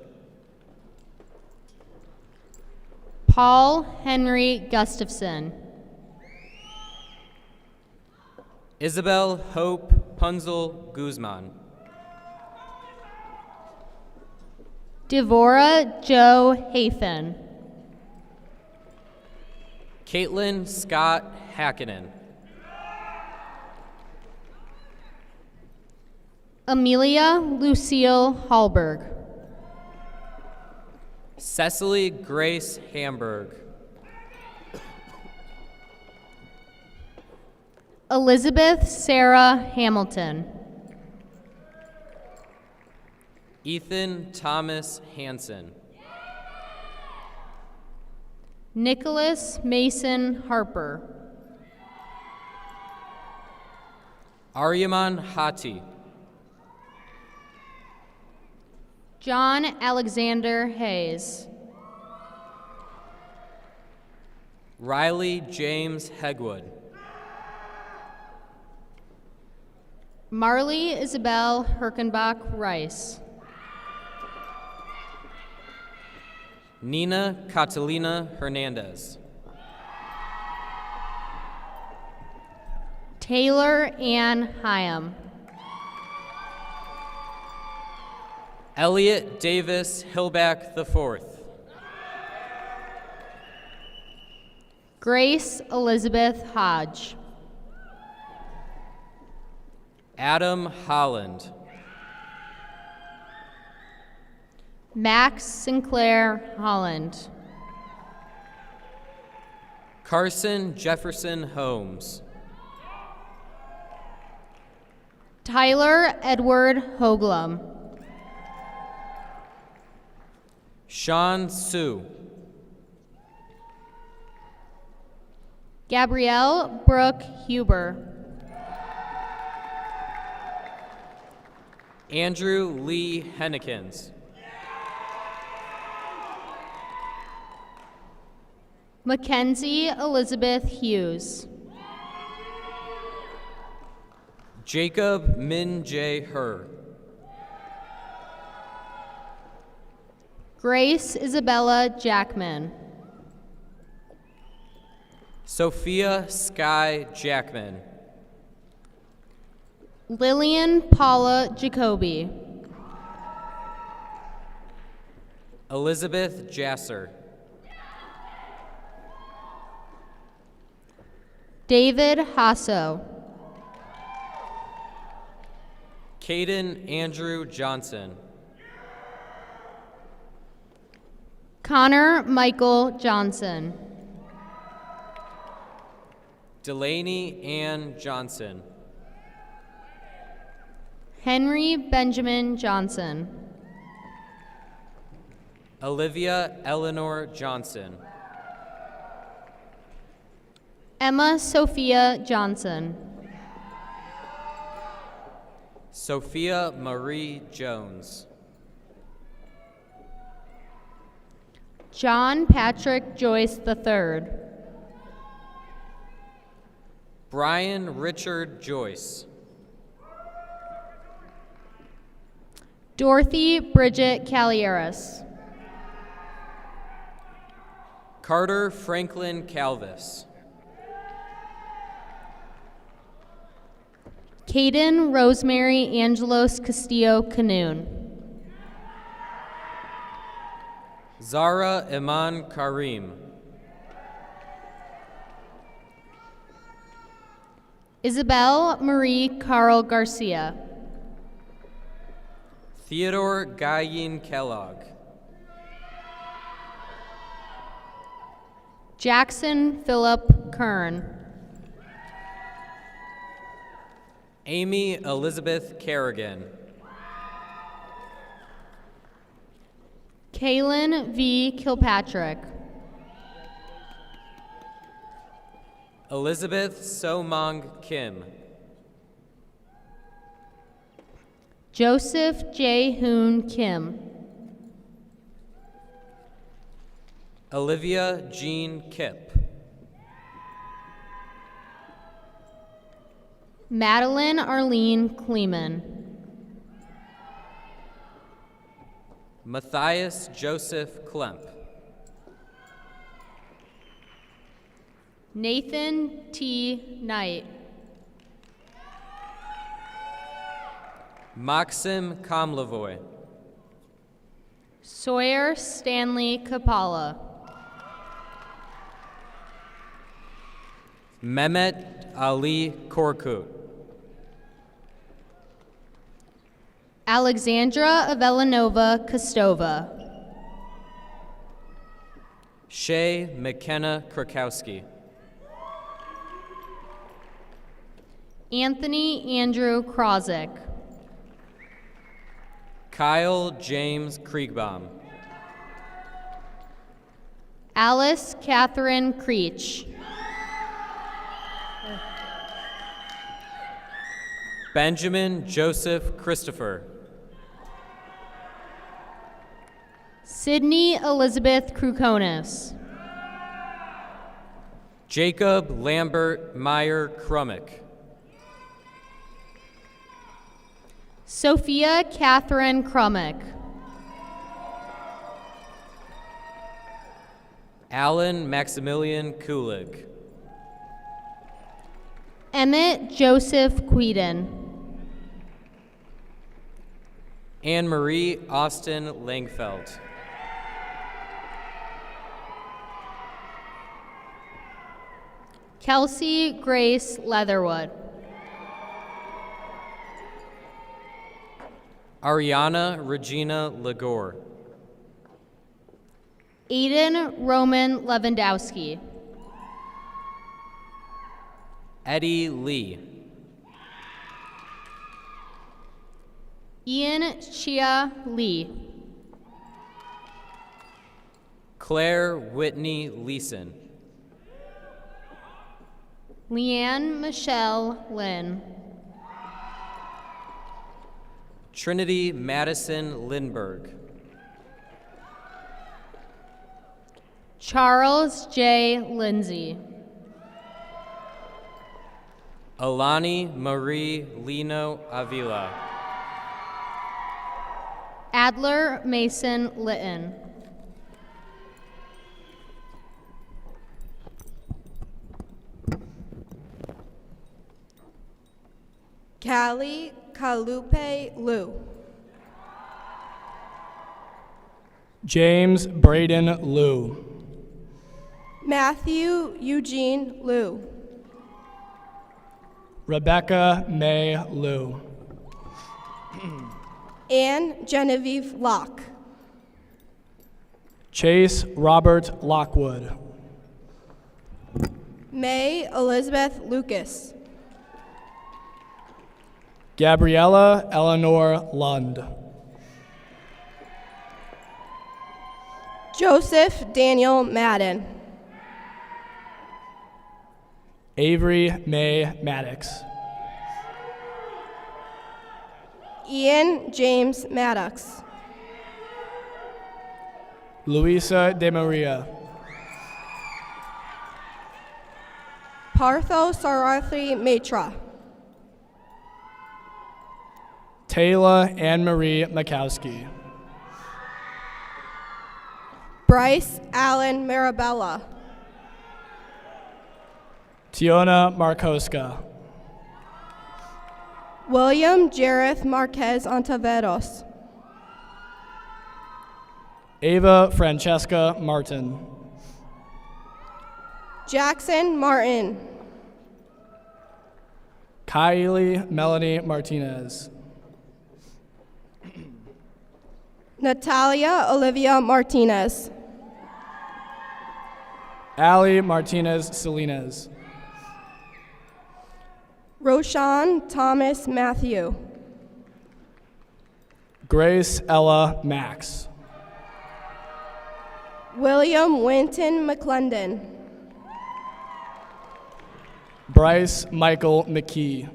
S9: Paul Henry Gustafson.
S8: Isabel Hope Punzel Guzman.
S9: Devora Joe Hafen.
S8: Caitlin Scott Hakkinen.
S9: Amelia Lucille Hallberg.
S8: Cecily Grace Hamburg.
S9: Elizabeth Sarah Hamilton.
S8: Ethan Thomas Hansen.
S9: Nicholas Mason Harper.
S8: Aryaman Hati.
S9: John Alexander Hayes.
S8: Riley James Hegwood.
S9: Marley Isabel Herkenbach Rice.
S8: Nina Catalina Hernandez.
S9: Taylor Ann Hyam.
S8: Elliot Davis Hillback IV.
S9: Grace Elizabeth Hodge.
S8: Adam Holland.
S9: Max Sinclair Holland.
S8: Carson Jefferson Holmes.
S9: Tyler Edward Hoglum.
S8: Sean Sue.
S9: Gabrielle Brooke Huber.
S8: Andrew Lee Hennekins.
S9: Mackenzie Elizabeth Hughes.
S8: Jacob Min J. Herr.
S9: Grace Isabella Jackman.
S8: Sophia Sky Jackman.
S9: Lillian Paula Jacoby.
S8: Elizabeth Jasser.
S9: David Hasso.
S8: Caden Andrew Johnson.
S9: Connor Michael Johnson.
S8: Delaney Ann Johnson.
S9: Henry Benjamin Johnson.
S8: Olivia Eleanor Johnson.
S9: Emma Sophia Johnson.
S8: Sophia Marie Jones.
S9: John Patrick Joyce III.
S8: Brian Richard Joyce.
S9: Dorothy Bridget Calieras.
S8: Carter Franklin Calvis.
S9: Caden Rosemary Angelos Castillo Canoon.
S8: Zara Iman Karim.
S9: Isabel Marie Carl Garcia.
S8: Theodore Guyin Kellogg.
S9: Jackson Philip Kern.
S8: Amy Elizabeth Kerrigan.
S9: Kaylin V. Kilpatrick.
S8: Elizabeth So-Mong Kim.
S9: Joseph J. Hoon Kim.
S8: Olivia Jean Kipp.
S9: Madeline Arlene Kleeman.
S8: Matthias Joseph Klemp.
S9: Nathan T. Knight.
S8: Maxim Kamlavoy.
S9: Sawyer Stanley Kapala.
S8: Mehmet Ali Korkut.
S9: Alexandra Avelanova Kostova.
S8: Shay McKenna Krakowski.
S9: Anthony Andrew Krozik.
S8: Kyle James Kriegbaum.
S9: Alice Catherine Creech.
S8: Benjamin Joseph Christopher.
S9: Sydney Elizabeth Krukonis.
S8: Jacob Lambert Meyer Krummick.
S9: Sophia Catherine Krummick.
S8: Alan Maximilian Kulig.
S9: Emmett Joseph Queden.
S8: Anne Marie Austin Langfeld.
S9: Kelsey Grace Leatherwood.
S8: Ariana Regina Ligor.
S9: Aiden Roman Lewandowski.
S8: Eddie Lee.
S9: Ian Chia Lee.
S8: Claire Whitney Leeson.
S9: Leanne Michelle Lynn.
S8: Trinity Madison Lindberg.
S9: Charles J. Lindsay.
S8: Alani Marie Lino Avila.
S9: Adler Mason Litton.
S10: Callie Kalupe Liu.
S11: James Braden Liu.
S10: Matthew Eugene Liu.
S11: Rebecca May Liu.
S10: Anne Genevieve Locke.
S11: Chase Robert Lockwood.
S10: May Elizabeth Lucas.
S11: Gabriella Eleanor Lund.
S10: Joseph Daniel Madden.
S11: Avery May Maddox.
S10: Ian James Maddox.
S11: Luisa De Maria.
S10: Partho Sarathi Matra.
S11: Taylor Anne Marie Makowski.
S10: Bryce Allen Marabella.
S11: Tiona Markoska.
S10: William Jareth Marquez Ontiveros.
S11: Ava Francesca Martin.
S10: Jackson Martin.
S11: Kylie Melanie Martinez.
S10: Natalia Olivia Martinez.
S11: Allie Martinez Salinas.
S10: Roshan Thomas Matthew.
S11: Grace Ella Max.
S10: William Winton McClendon.
S11: Bryce Michael McKee.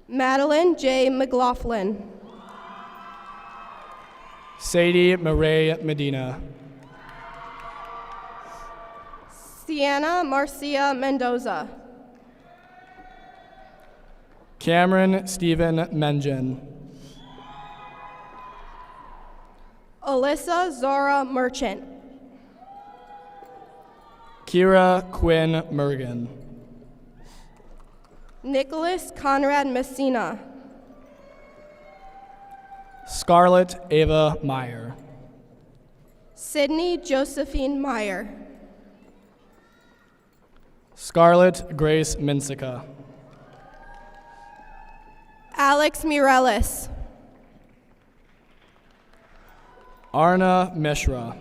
S10: Madeline J. McLaughlin.
S11: Sadie Murray Medina.
S10: Sienna Marcia Mendoza.
S11: Cameron Stephen Mengen.
S10: Alyssa Zora Merchant.
S11: Kira Quinn Mergen.
S10: Nicholas Conrad Messina.
S11: Scarlett Ava Meyer.
S10: Sydney Josephine Meyer.
S11: Scarlett Grace Minsica.
S10: Alex Mireles.
S11: Arna Mishra.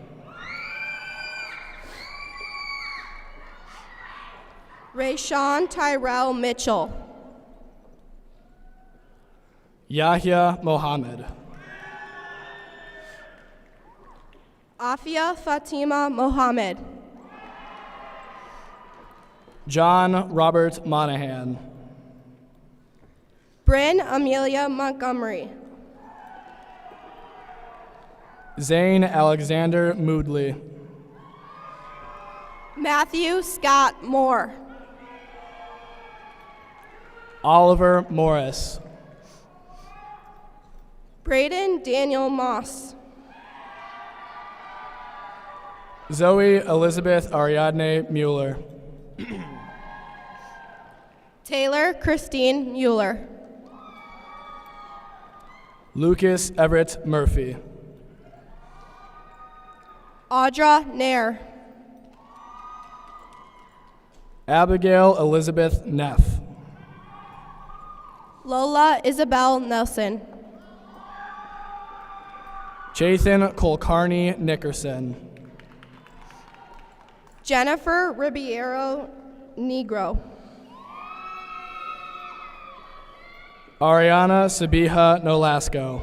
S10: Rayshawn Tyrell Mitchell.
S11: Yahya Mohammed.
S10: Afia Fatima Mohammed.
S11: John Robert Monahan.
S10: Bryn Amelia Montgomery.
S11: Zane Alexander Moodley.
S10: Matthew Scott Moore.
S11: Oliver Morris.
S10: Braden Daniel Moss.
S11: Zoe Elizabeth Ariadne Mueller.
S10: Taylor Christine Mueller.
S11: Lucas Everett Murphy.
S10: Audra Nair.
S11: Abigail Elizabeth Neff.
S10: Lola Isabel Nelson.
S11: Jathan Colcarney Nickerson.
S10: Jennifer Ribeiro Negro.
S11: Ariana Sabiha Nolasco.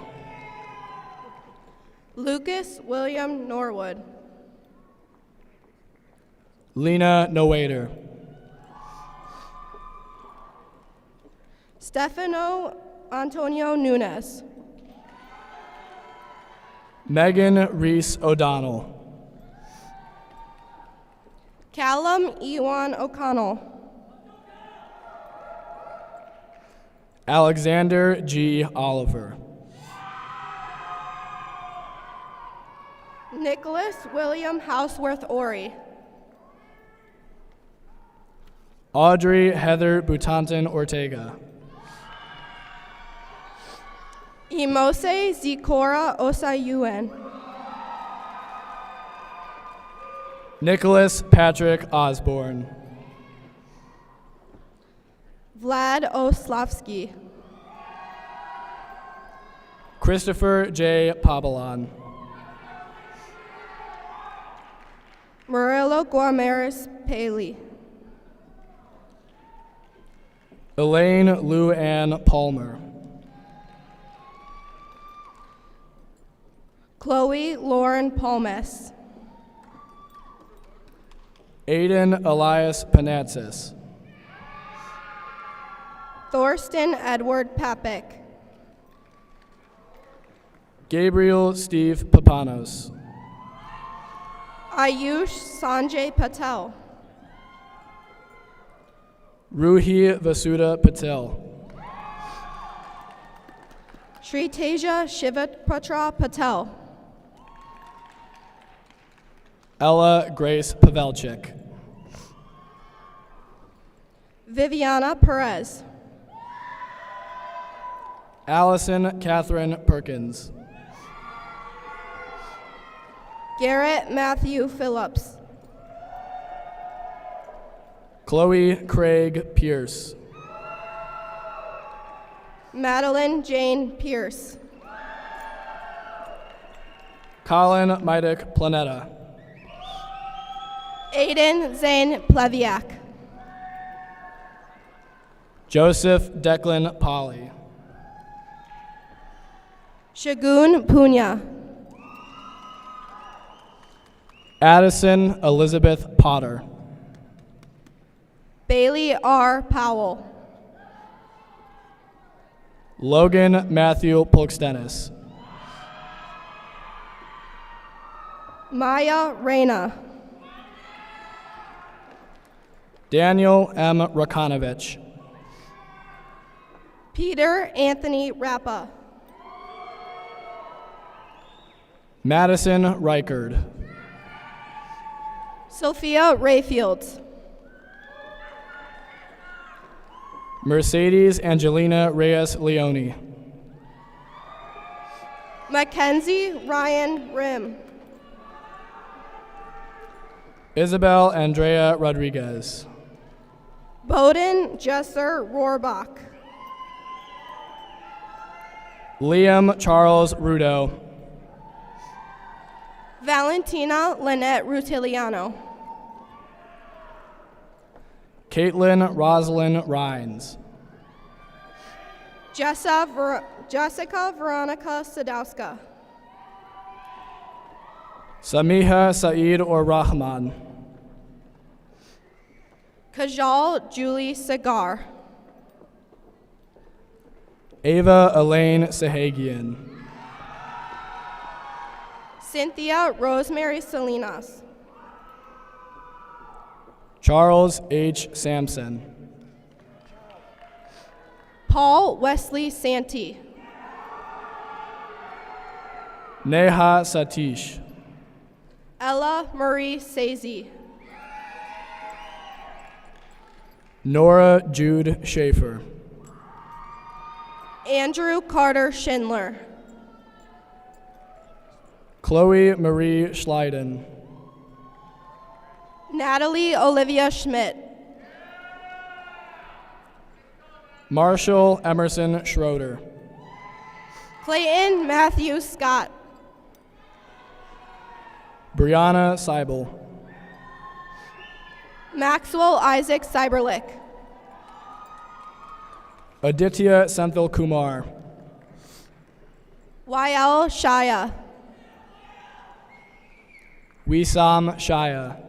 S10: Lucas William Norwood.
S11: Lena Nowader.
S10: Stefano Antonio Nunes.
S11: Megan Reese O'Donnell.
S10: Callum Ewan O'Connell.
S11: Alexander G. Oliver.
S10: Nicholas William Houseworth Ori.
S11: Audrey Heather Butanton Ortega.
S10: Imose Zikora Osayuen.
S11: Nicholas Patrick Osborne.
S10: Vlad Oslavsky.
S11: Christopher J. Pabalon.
S10: Murillo Guarmeres Paley.
S11: Elaine Lou Ann Palmer.
S10: Chloe Lauren Palmes.
S11: Aiden Elias Panatsis.
S10: Thorsten Edward Papik.
S11: Gabriel Steve Papanos.
S10: Ayush Sanjay Patel.
S11: Ruhi Vasuda Patel.
S10: Shri Teja Shivapatra Patel.
S11: Ella Grace Pavelchik.
S10: Viviana Perez.
S11: Allison Catherine Perkins.
S10: Garrett Matthew Phillips.
S11: Chloe Craig Pierce.
S10: Madeline Jane Pierce.
S11: Colin Midak Planeta.
S10: Aiden Zane Pleviak.
S11: Joseph Declan Polly.
S10: Shagun Punya.
S11: Addison Elizabeth Potter.
S10: Bailey R. Powell.
S11: Logan Matthew Polkstenis.
S10: Maya Reyna.
S11: Daniel M. Rakonovich.
S10: Peter Anthony Rappa.
S11: Madison Reichard.
S10: Sophia Rayfields.
S11: Mercedes Angelina Reyes Leone.
S10: Mackenzie Ryan Rim.
S11: Isabel Andrea Rodriguez.
S10: Bowden Jesser Rohrbach.
S11: Liam Charles Rudo.
S10: Valentina Lynette Rutiliano.
S11: Caitlin Rosalind Rhines.
S10: Jessica Veronica Sadowska.
S11: Samiha Saeed or Rahman.
S10: Kajal Julie Sagar.
S11: Ava Elaine Sahagian.
S10: Cynthia Rosemary Salinas.
S11: Charles H. Sampson.
S10: Paul Wesley Santee.
S11: Neha Satish.
S10: Ella Marie Sazy.
S11: Nora Jude Schaefer.
S10: Andrew Carter Schindler.
S11: Chloe Marie Schleiden.
S10: Natalie Olivia Schmidt.
S11: Marshall Emerson Schroeder.
S10: Clayton Matthew Scott.
S11: Brianna Seibel.
S10: Maxwell Isaac Cyberlick.
S11: Aditya Senthil Kumar.
S10: YL Shaya.
S11: Wisam Shaya.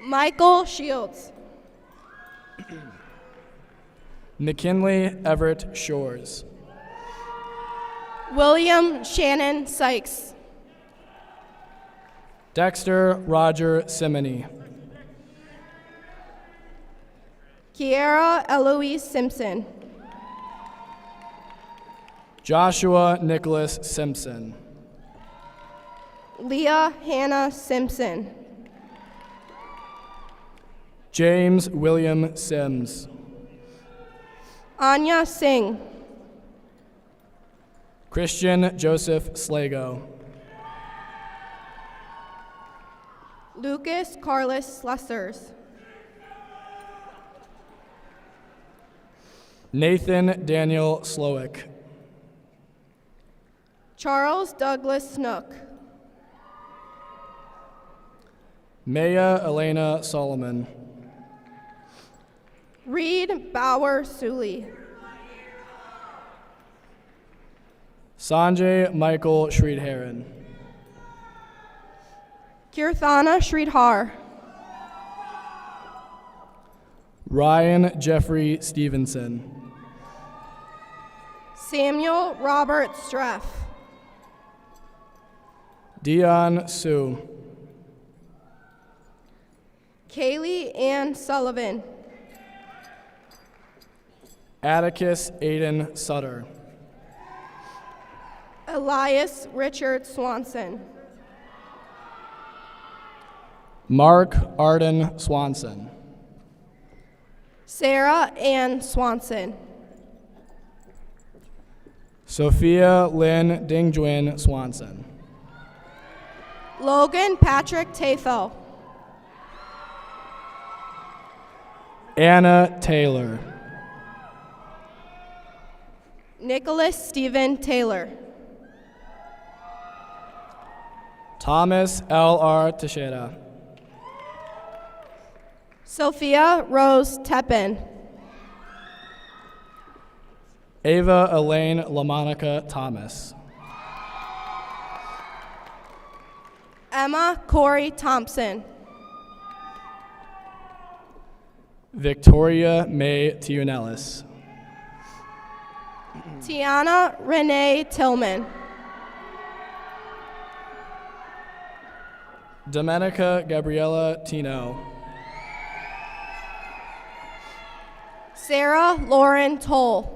S10: Michael Shields.
S11: McKinley Everett Shores.
S10: William Shannon Sykes.
S11: Dexter Roger Simony.
S10: Kiera Eloise Simpson.
S11: Joshua Nicholas Simpson.
S10: Leah Hannah Simpson.
S11: James William Sims.
S10: Anya Singh.
S11: Christian Joseph Slago.
S10: Lucas Carlos Slessers.
S11: Nathan Daniel Slowick.
S10: Charles Douglas Snook.
S11: Maya Elena Solomon.
S10: Reed Bauer Sully.
S11: Sanjay Michael Sridharan.
S10: Kirthana Sridhar.
S11: Ryan Jeffrey Stevenson.
S10: Samuel Robert Streff.
S11: Dion Sue.
S10: Kaylee Ann Sullivan.
S11: Atticus Aiden Sutter.
S10: Elias Richard Swanson.
S11: Mark Arden Swanson.
S10: Sarah Ann Swanson.
S11: Sophia Lynn Dingjuan Swanson.
S10: Logan Patrick Tatho.
S11: Anna Taylor.
S10: Nicholas Stephen Taylor.
S11: Thomas L.R. Teixeira.
S10: Sophia Rose Teppen.
S11: Ava Elaine LaMonica Thomas.
S10: Emma Corey Thompson.
S11: Victoria May Tionellis.
S10: Tiana Renee Tillman.
S11: Domenica Gabriella Tino.
S10: Sarah Lauren Toll.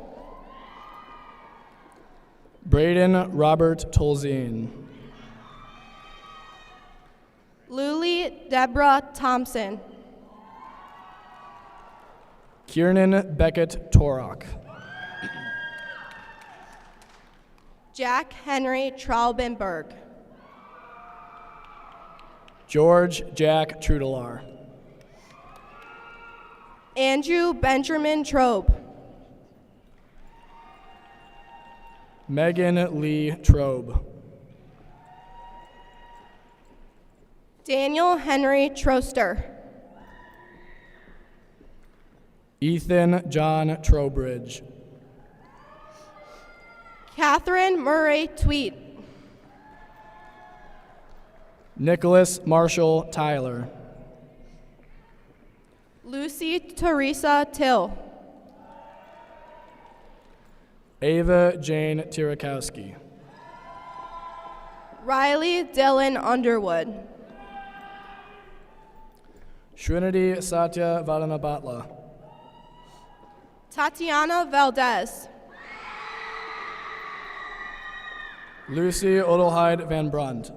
S11: Braden Robert Tolzien.
S10: Luli Deborah Thompson.
S11: Kiernan Beckett Torok.
S10: Jack Henry Traubenberg.
S11: George Jack Trudelar.
S10: Andrew Benjamin Trobe.
S11: Megan Lee Trobe.
S10: Daniel Henry Troster.
S11: Ethan John Trowbridge.
S10: Catherine Murray Tweet.
S11: Nicholas Marshall Tyler.
S10: Lucy Teresa Till.
S11: Ava Jane Tirakowski.
S10: Riley Dylan Underwood.
S11: Trinity Satya Vadanabatla.
S10: Tatiana Valdez.
S11: Lucy Odelheid Van Brunt.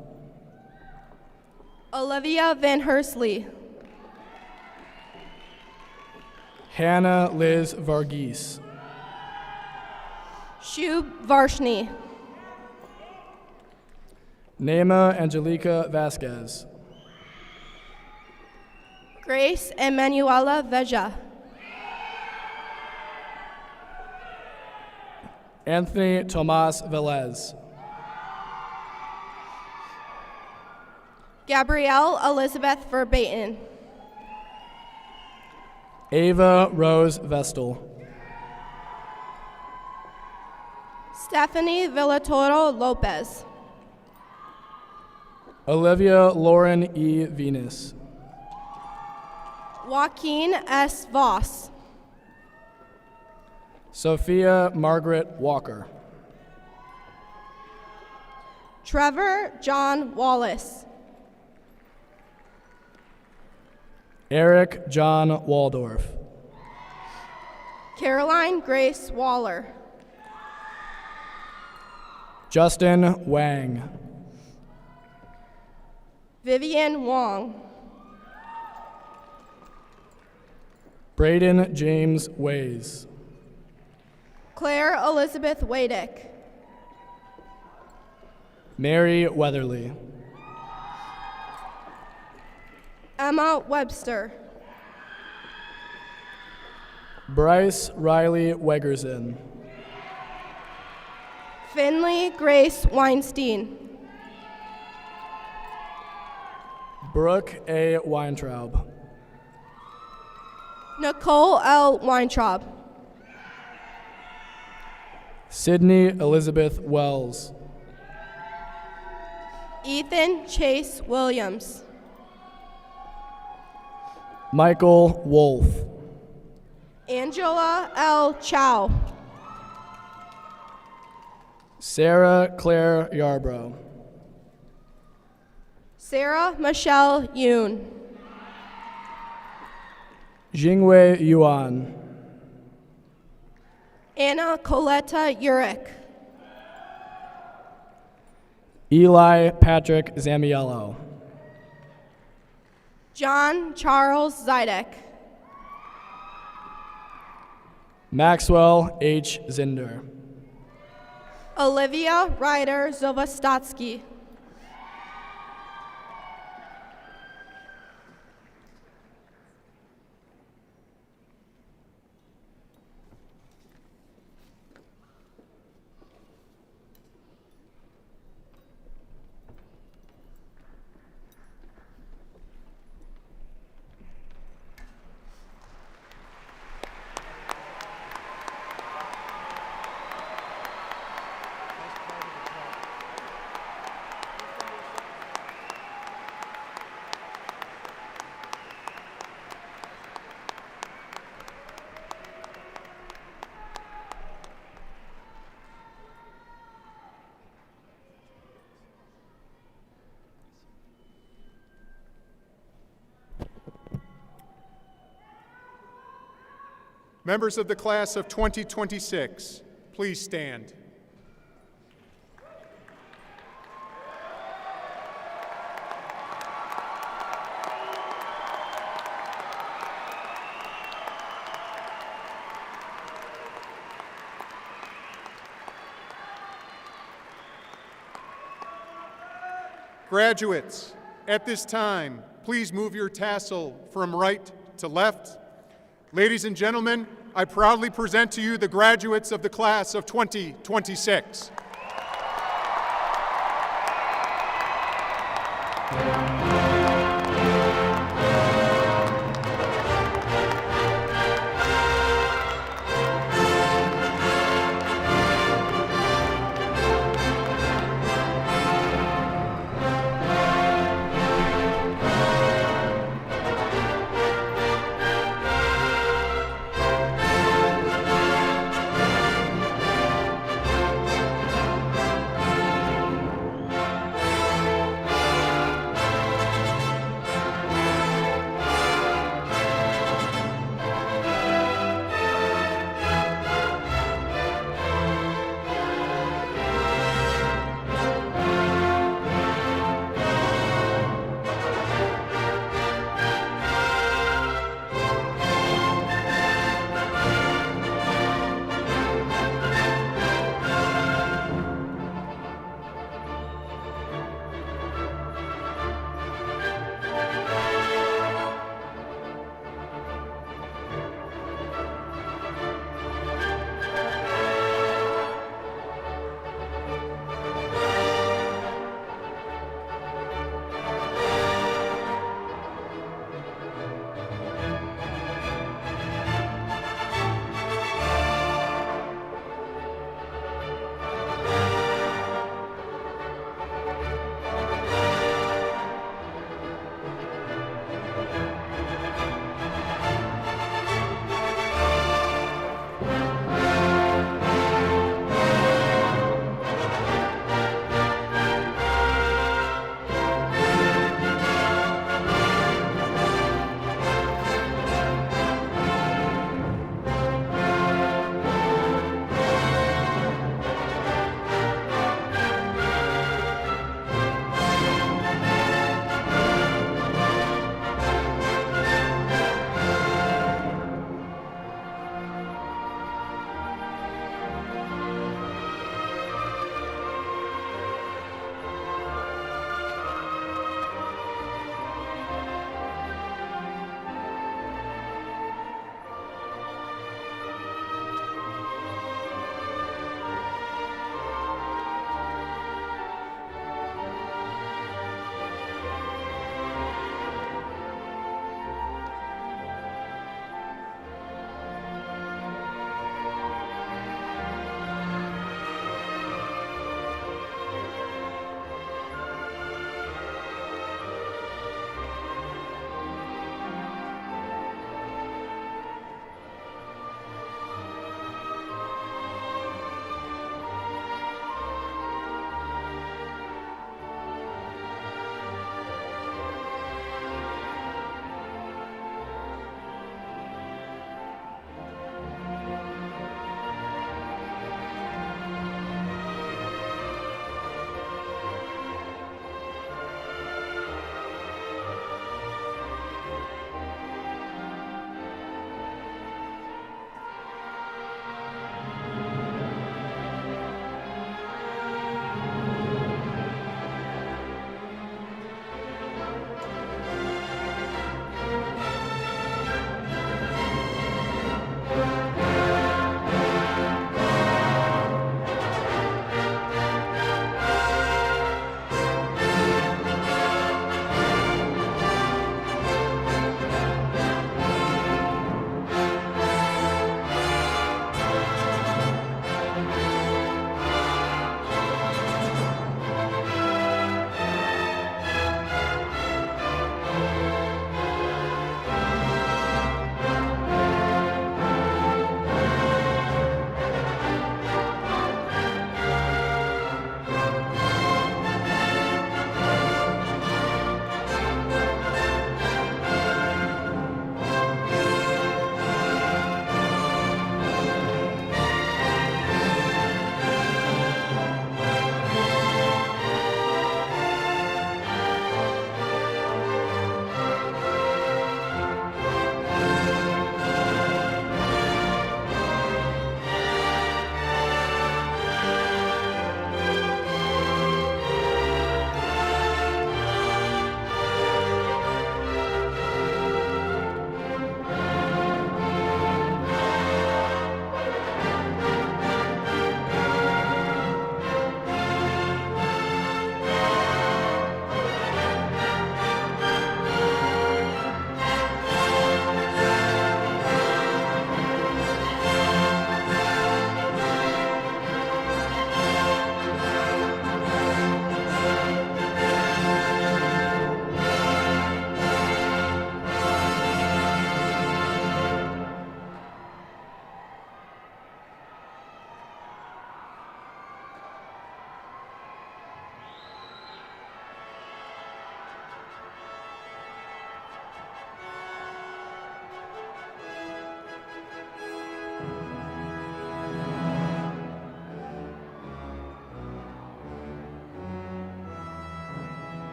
S10: Olivia Van Hersley.
S11: Hannah Liz Varghese.
S10: Shub Varshni.
S11: Nema Angelica Vasquez.
S10: Grace Emanuela Veja.
S11: Anthony Tomas Velez.
S10: Gabrielle Elizabeth Verbaten.
S11: Ava Rose Vestal.
S10: Stephanie Villatoro Lopez.
S11: Olivia Lauren E. Venus.
S10: Joaquin S. Voss.
S11: Sophia Margaret Walker.
S10: Trevor John Wallace.
S11: Eric John Waldorf.
S10: Caroline Grace Waller.
S11: Justin Wang.
S10: Vivian Wong.
S11: Braden James Ways.
S10: Claire Elizabeth Wadick.
S11: Mary Weatherly.
S10: Emma Webster.
S11: Bryce Riley Wegerson.
S10: Finley Grace Weinstein.
S11: Brooke A. Weintraub.
S10: Nicole L. Weintraub.
S11: Sydney Elizabeth Wells.
S10: Ethan Chase Williams.
S11: Michael Wolf.
S10: Angela L. Chow.
S11: Sarah Claire Yarbrough.
S10: Sarah Michelle Yoon.
S11: Jingwei Yuan.
S10: Anna Coletta Urick.
S11: Eli Patrick Zamiello.
S10: John Charles Zidek.
S11: Maxwell H. Zinder.
S10: Olivia Ryder Zovastotsky.
S4: Members of the class of 2026, please stand. Graduates, at this time, please move your tassel from right to left. Ladies and gentlemen, I proudly present to you the graduates of the class of 2026.